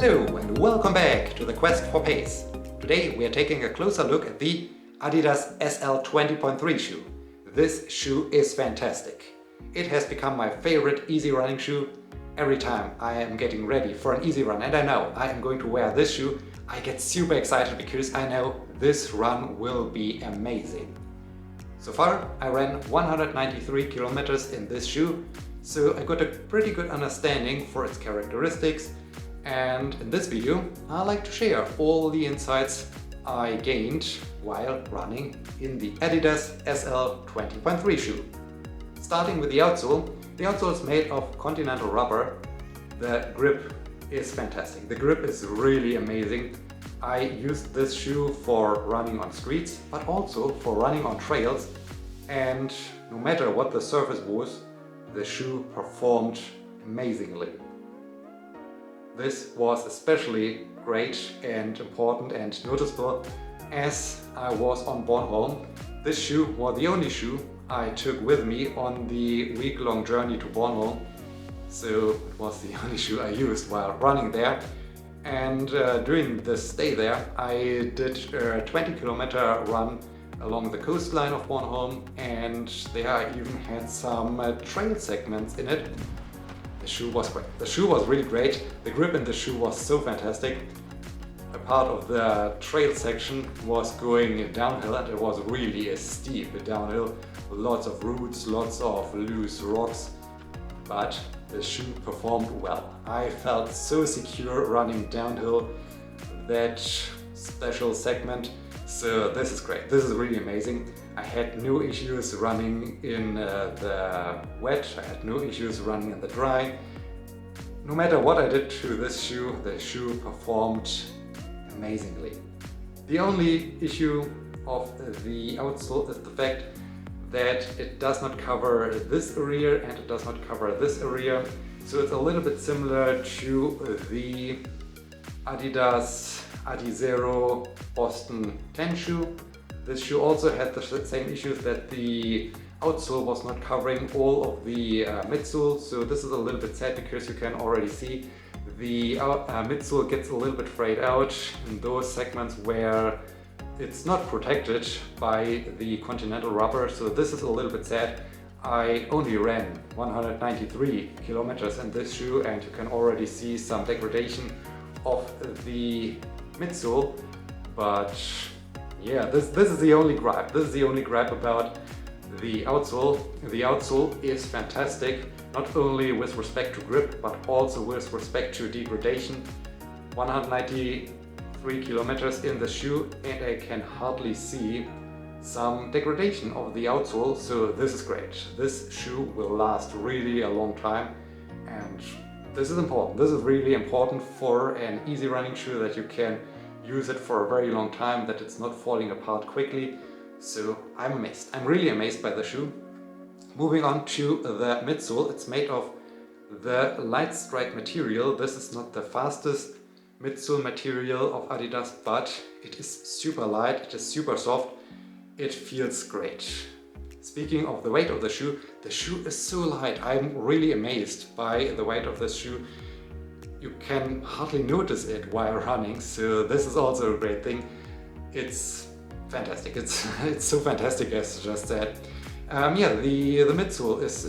Hello and welcome back to the quest for pace. Today we are taking a closer look at the Adidas SL 20.3 shoe. This shoe is fantastic. It has become my favorite easy running shoe. Every time I am getting ready for an easy run and I know I am going to wear this shoe, I get super excited because I know this run will be amazing. So far I ran 193 kilometers in this shoe, so I got a pretty good understanding for its characteristics, and in this video I like to share all the insights I gained while running in the Adidas SL 20.3 shoe. Starting with the outsole. The outsole is made of continental rubber. The grip is fantastic. The grip is really amazing. I used this shoe for running on streets, but also for running on trails, and no matter what the surface was, the shoe performed amazingly. This was especially great and important and noticeable as I was on Bornholm. This shoe was the only shoe I took with me on the week-long journey to Bornholm, so it was the only shoe I used while running there. And during the stay there I did a 20-kilometer run along the coastline of Bornholm, and there I even had some trail segments in it. The shoe was great. The shoe was really great. The grip in the shoe was so fantastic. A part of the trail section was going downhill, and it was really a steep downhill. Lots of roots, lots of loose rocks, but the shoe performed well. I felt so secure running downhill that special segment. So this is great. This is really amazing. I had no issues running in the wet. I had no issues running in the dry. No matter what I did to this shoe, the shoe performed amazingly. The only issue of the outsole is the fact that it does not cover this area and it does not cover this area. So it's a little bit similar to the Adidas Adizero Boston 10 shoe. This shoe also had the same issues, that the outsole was not covering all of the midsole. So this is a little bit sad because you can already see the midsole gets a little bit frayed out in those segments where it's not protected by the continental rubber. So this is a little bit sad. I only ran 193 kilometers in this shoe, and you can already see some degradation of the midsole, but yeah, this is the only gripe. This is the only gripe about the outsole. The outsole is fantastic, not only with respect to grip, but also with respect to degradation. 193 kilometers in the shoe, and I can hardly see some degradation of the outsole, so this is great. This shoe will last really a long time, and this is important. This is really important for an easy running shoe, that you can use it for a very long time, that it's not falling apart quickly. So I'm amazed. I'm really amazed by the shoe. Moving on to the midsole. It's made of the light strike material. This is not the fastest midsole material of Adidas, but it is super light, it is super soft, it feels great. Speaking of the weight of the shoe is so light. I'm really amazed by the weight of this shoe. You can hardly notice it while running, so this is also a great thing. It's fantastic. It's so fantastic, as just said. Yeah, the midsole is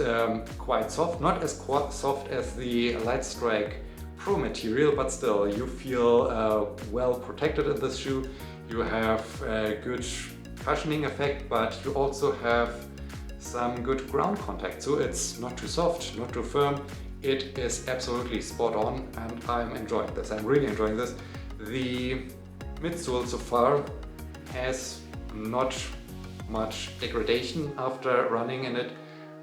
quite soft, not as soft as the Light Strike Pro material, but still you feel well protected in this shoe. You have a good cushioning effect, but you also have some good ground contact. So it's not too soft, not too firm. It is absolutely spot on, and I'm enjoying this. I'm really enjoying this. The midsole so far has not much degradation after running in it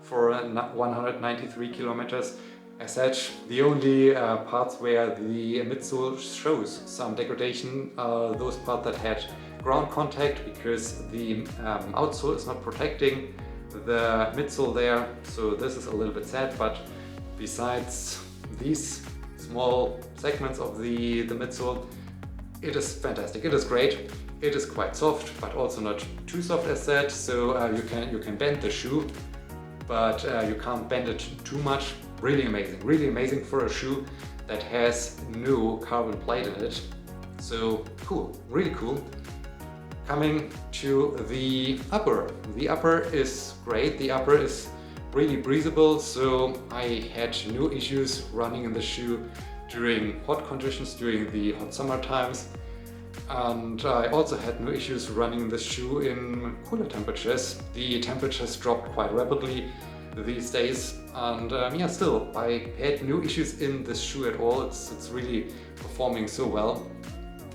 for 193 kilometers. As such, the only parts where the midsole shows some degradation are those parts that had ground contact, because the outsole is not protecting the midsole there. So this is a little bit sad, but besides these small segments of the midsole, it is fantastic. It is great. It is quite soft, but also not too soft as said. So you can bend the shoe, but you can't bend it too much. Really amazing for a shoe that has no carbon plate in it. So cool, really cool. Coming to the upper. The upper is great. The upper is really breathable, so I had no issues running in the shoe during hot conditions, during the hot summer times. And I also had no issues running the shoe in cooler temperatures. The temperatures dropped quite rapidly these days, and yeah, still I had no issues in this shoe at all. It's really performing so well.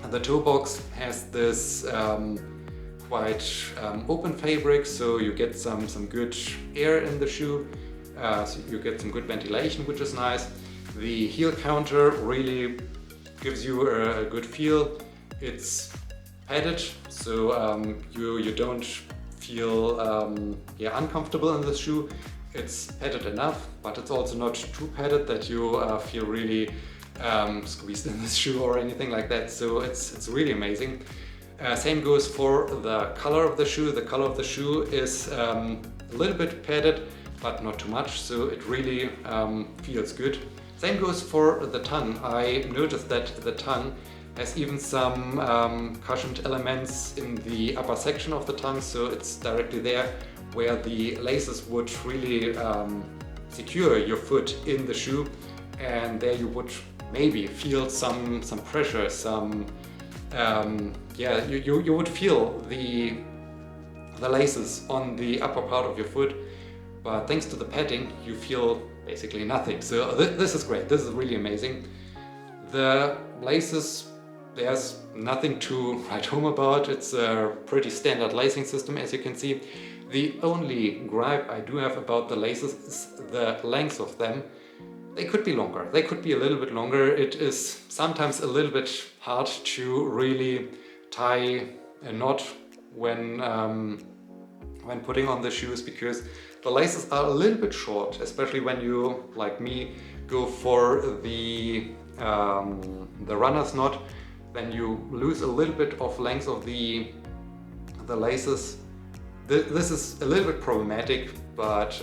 And the toe box has this quite open fabric, so you get some good air in the shoe, so you get some good ventilation, which is nice. The heel counter really gives you a good feel. It's padded, so you don't feel uncomfortable in the shoe. It's padded enough, but it's also not too padded that you feel really squeezed in this shoe or anything like that. So it's really amazing. Same goes for the color of the shoe. The color of the shoe is a little bit padded, but not too much, so it really feels good. Same goes for the tongue. I noticed that the tongue has even some cushioned elements in the upper section of the tongue, so it's directly there where the laces would really secure your foot in the shoe, and there you would maybe feel some pressure, you would feel the laces on the upper part of your foot, but thanks to the padding you feel basically nothing. So this is great, this is really amazing. The laces, there's nothing to write home about. It's a pretty standard lacing system, as you can see. The only gripe I do have about the laces is the length of them. They could be longer, they could be a little bit longer. It is sometimes a little bit hard to really tie a knot when putting on the shoes, because the laces are a little bit short, especially when you, like me, go for the runner's knot. Then you lose a little bit of length of the laces. This is a little bit problematic, but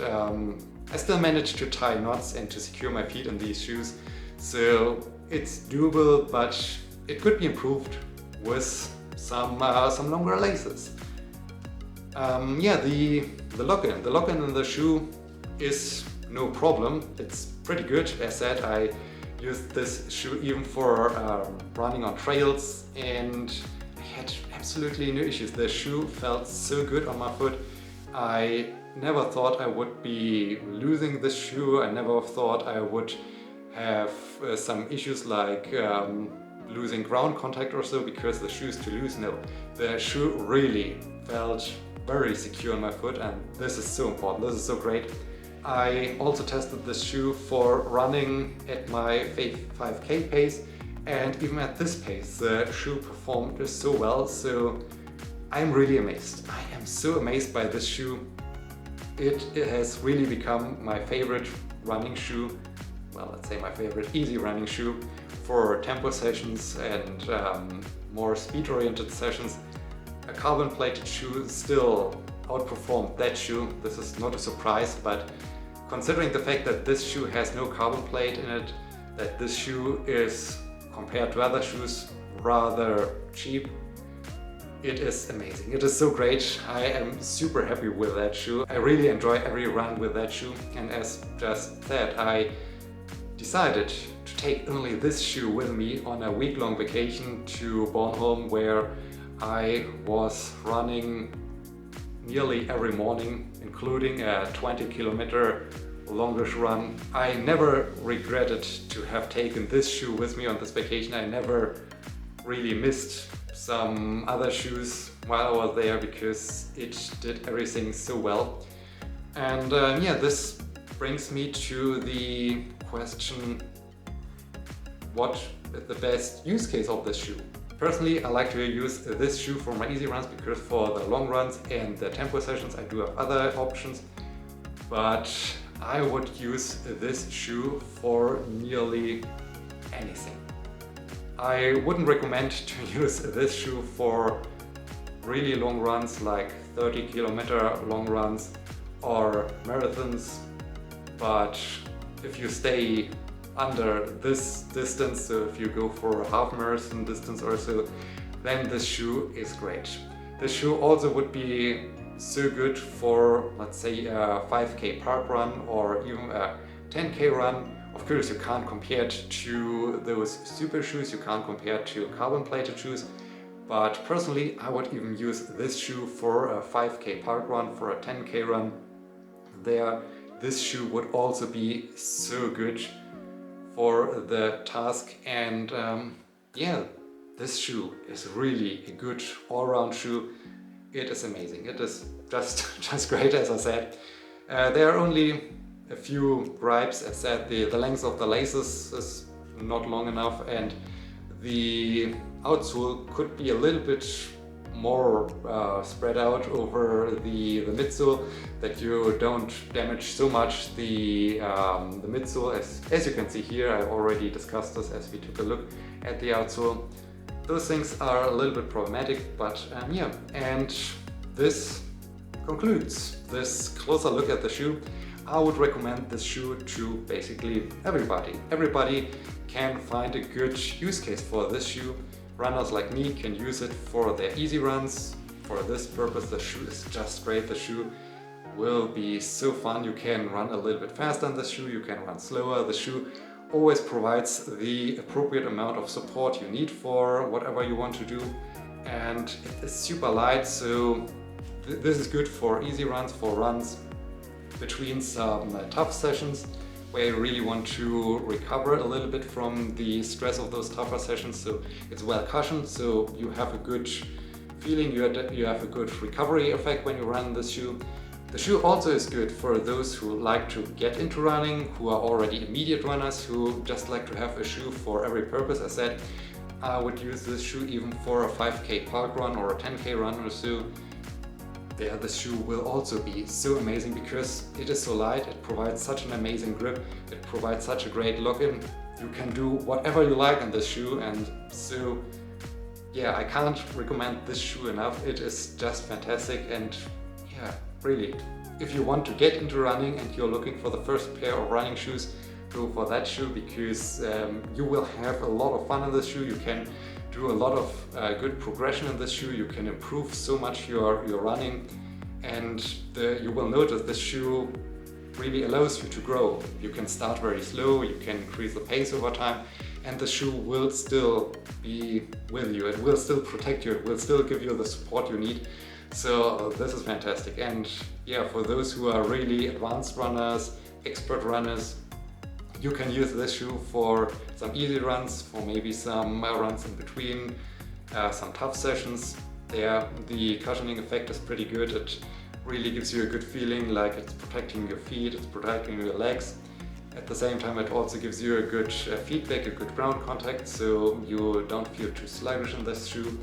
I still managed to tie knots and to secure my feet in these shoes. So it's doable, but it could be improved with some longer laces. The lock-in in the shoe is no problem. It's pretty good. As said, I used this shoe even for running on trails, and I had absolutely no issues. The shoe felt so good on my foot. I never thought I would be losing this shoe. I never thought I would have some issues like losing ground contact or so because the shoe is too loose. No, the shoe really felt very secure on my foot, and this is so important. This is so great. I also tested this shoe for running at my 5K pace, and even at this pace the shoe performed so well, so I'm really amazed. I am so amazed by this shoe. It has really become my favorite running shoe, well, let's say my favorite easy running shoe for tempo sessions and more speed-oriented sessions. A carbon-plated shoe still outperformed that shoe. This is not a surprise, but considering the fact that this shoe has no carbon plate in it, that this shoe is, compared to other shoes, rather cheap, it is amazing. It is so great. I am super happy with that shoe. I really enjoy every run with that shoe, and as just said, I decided to take only this shoe with me on a week-long vacation to Bornholm, where I was running nearly every morning, including a 20-kilometer longish run. I never regretted to have taken this shoe with me on this vacation. I never really missed some other shoes while I was there because it did everything so well. And this brings me to the question, what is the best use case of this shoe? Personally, I like to use this shoe for my easy runs because for the long runs and the tempo sessions I do have other options, but I would use this shoe for nearly anything. I wouldn't recommend to use this shoe for really long runs like 30-kilometer long runs or marathons, but if you stay under this distance, so if you go for a half marathon distance or so, then this shoe is great. This shoe also would be so good for, let's say, a 5K park run or even a 10K run. Of course, you can't compare it to those super shoes, you can't compare it to carbon plated shoes, but personally I would even use this shoe for a 5K park run, for a 10K run. This shoe would also be so good for the task, and yeah, this shoe is really a good all-round shoe. It is amazing. It is just great, as I said. There are only a few gripes. As said, the length of the laces is not long enough, and the outsole could be a little bit more spread out over the midsole, that you don't damage so much the midsole. As you can see here, I already discussed this as we took a look at the outsole. Those things are a little bit problematic, but yeah, and this concludes this closer look at the shoe. I would recommend this shoe to basically everybody. Everybody can find a good use case for this shoe. Runners like me can use it for their easy runs. For this purpose, the shoe is just great. The shoe will be so fun. You can run a little bit faster in the shoe, you can run slower. The shoe always provides the appropriate amount of support you need for whatever you want to do, and it is super light, so this is good for easy runs, for runs between some tough sessions where you really want to recover a little bit from the stress of those tougher sessions. So it's well cushioned, so you have a good feeling, you have a good recovery effect when you run this shoe. The shoe also is good for those who like to get into running, who are already immediate runners, who just like to have a shoe for every purpose. I said I would use this shoe even for a 5K park run or a 10K run or so. There, this shoe will also be so amazing because it is so light, it provides such an amazing grip, it provides such a great look-in. You can do whatever you like in this shoe, and so yeah, I can't recommend this shoe enough. It is just fantastic, and yeah, really, if you want to get into running and you're looking for the first pair of running shoes, go for that shoe, because you will have a lot of fun in this shoe. You can do a lot of good progression in this shoe. You can improve so much your running, and you will notice this shoe really allows you to grow. You can start very slow, you can increase the pace over time, and the shoe will still be with you. It will still protect you, it will still give you the support you need. So this is fantastic. And yeah, for those who are really advanced runners, expert runners, you can use this shoe for some easy runs, for maybe some runs in between, some tough sessions. There, the cushioning effect is pretty good. It really gives you a good feeling, like it's protecting your feet, it's protecting your legs. At the same time, it also gives you a good feedback, a good ground contact, so you don't feel too sluggish in this shoe,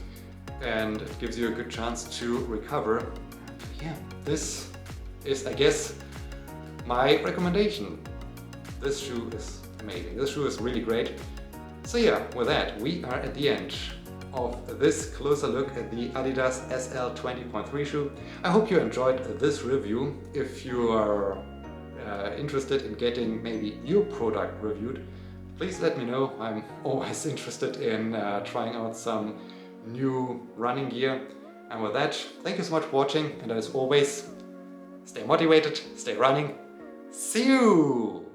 and it gives you a good chance to recover. Yeah, this is, I guess, my recommendation. This shoe is amazing. This shoe is really great. So yeah, with that, we are at the end of this closer look at the Adidas SL 20.3 shoe. I hope you enjoyed this review. If you are interested in getting maybe your product reviewed, please let me know. I'm always interested in trying out some new running gear. And with that, thank you so much for watching, and as always, stay motivated, stay running. See you!